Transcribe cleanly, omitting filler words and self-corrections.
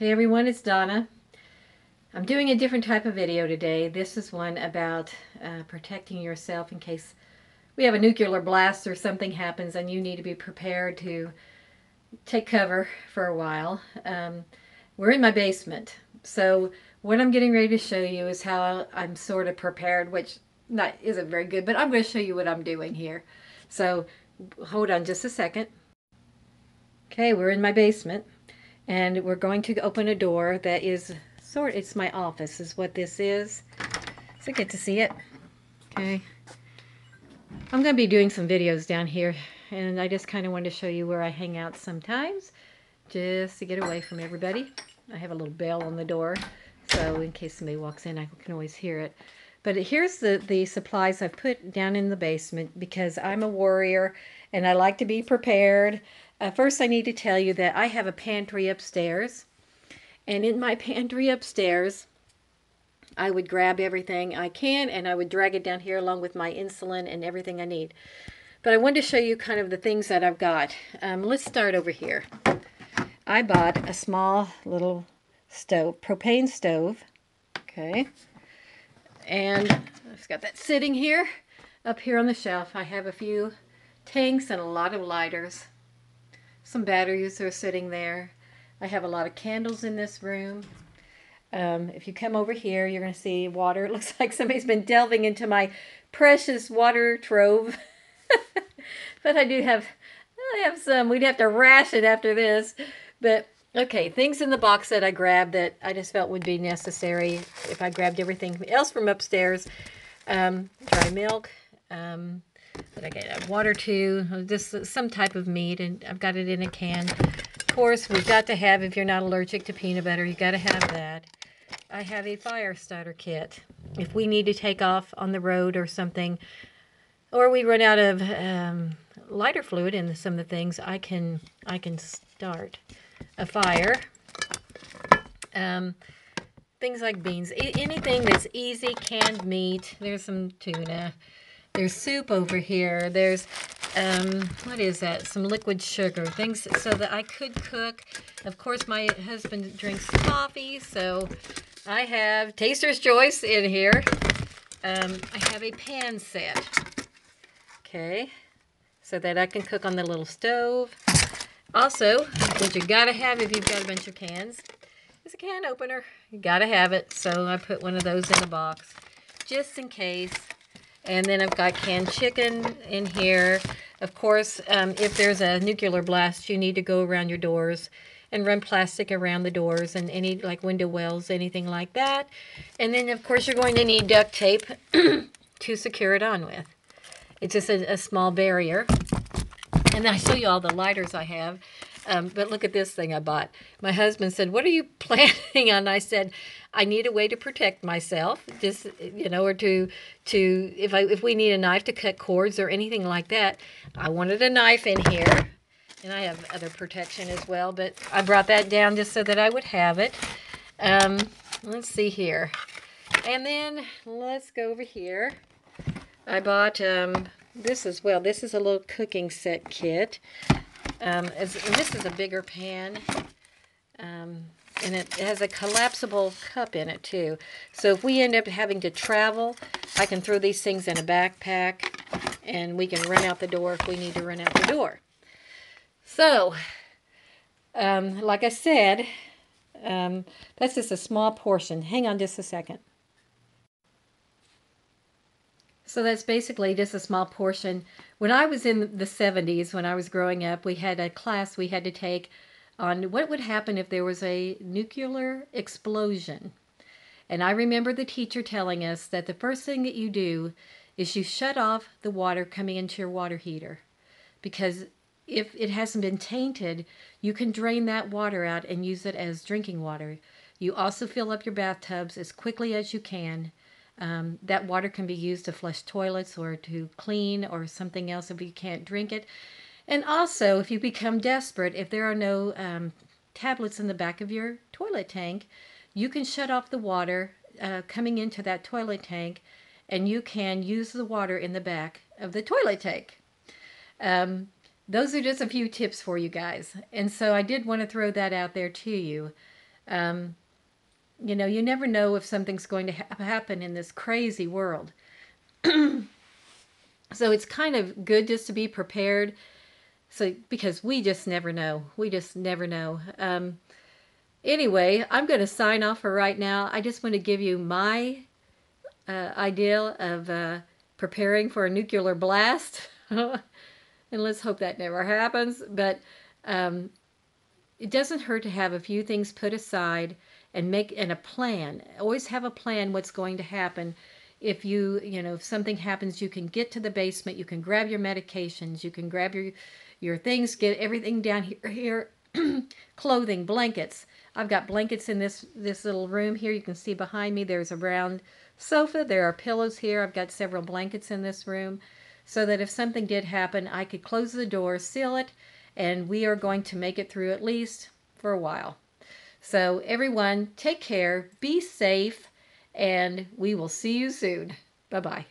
Hey everyone, it's Donna. I'm doing a different type of video today. This is one about protecting yourself in case we have a nuclear blast or something happens and you need to be prepared to take cover for a while. We're in my basement. So what I'm getting ready to show you is how I'm sort of prepared, which isn't very good, but I'm going to show you what I'm doing here. So hold on just a second. Okay, we're in my basement. And we're going to open a door that is it's my office is what this is. So get to see it. Okay. I'm going to be doing some videos down here, and I just kind of wanted to show you where I hang out sometimes, just to get away from everybody. I have a little bell on the door, so in case somebody walks in, I can always hear it. But here's the supplies I've put down in the basement because I'm a warrior and I like to be prepared. First, I need to tell you that I have a pantry upstairs. And in my pantry upstairs, I would grab everything I can and I would drag it down here along with my insulin and everything I need. But I wanted to show you kind of the things that I've got. Let's start over here. I bought a small little stove, propane stove. Okay. And I've got that sitting here. Up here on the shelf, I have a few tanks and a lot of lighters. Some batteries are sitting there. I have a lot of candles in this room. If you come over here, you're going to see water. It looks like somebody's been delving into my precious water trove. But I have some. We'd have to ration after this. But okay, things in the box that I grabbed that I just felt would be necessary if I grabbed everything else from upstairs. Dry milk. But I get water too. Just some type of meat, and I've got it in a can. Of course, we've got to have, if you're not allergic to peanut butter, you've got to have that. I have a fire starter kit. If we need to take off on the road or something, or we run out of lighter fluid in some of the things, I can start a fire. Things like beans, anything that's easy, canned meat. There's some tuna. There's soup over here. There's, what is that? Some liquid sugar. Things so that I could cook. Of course, my husband drinks coffee, so I have Taster's Choice in here. I have a pan set. Okay. So that I can cook on the little stove. Also, what you gotta have if you've got a bunch of cans is a can opener. You gotta have it. So I put one of those in the box just in case. And then I've got canned chicken in here. Of course, if there's a nuclear blast, you need to go around your doors and run plastic around the doors and any like window wells, anything like that. And then, of course, you're going to need duct tape to secure it on with. It's just a small barrier. And then I show you all the lighters I have. But look at this thing I bought. My husband said, "What are you planning on?" I said, "I need a way to protect myself, just or to if we need a knife to cut cords or anything like that." I wanted a knife in here, and I have other protection as well. But I brought that down just so that I would have it. Let's see here, and then let's go over here. I bought this as well. This is a little cooking set kit. And this is a bigger pan, and it has a collapsible cup in it too. So if we end up having to travel, I can throw these things in a backpack, and we can run out the door if we need to run out the door. So, like I said, that's just a small portion. Hang on just a second. So that's basically just a small portion. When I was in the 70s, when I was growing up, we had a class we had to take on what would happen if there was a nuclear explosion. And I remember the teacher telling us that the first thing that you do is you shut off the water coming into your water heater. Because if it hasn't been tainted, you can drain that water out and use it as drinking water. You also fill up your bathtubs as quickly as you can. That water can be used to flush toilets or to clean or something else if you can't drink it. And also, if you become desperate, if there are no tablets in the back of your toilet tank, you can shut off the water coming into that toilet tank, and you can use the water in the back of the toilet tank. Those are just a few tips for you guys. And so I did want to throw that out there to you. Um, you know, you never know if something's going to happen in this crazy world. So it's kind of good just to be prepared. So because we just never know. We just never know. Anyway, I'm going to sign off for right now. I just want to give you my idea of preparing for a nuclear blast. And let's hope that never happens. But um, it doesn't hurt to have a few things put aside and make a plan. Always have a plan what's going to happen. If if something happens, you can get to the basement, you can grab your medications, you can grab your things, get everything down here clothing, blankets. I've got blankets in this little room here. You can see behind me there's a round sofa. There are pillows here. I've got several blankets in this room so that if something did happen, I could close the door, seal it, and we are going to make it through at least for a while. So everyone, take care, be safe, and we will see you soon. Bye-bye.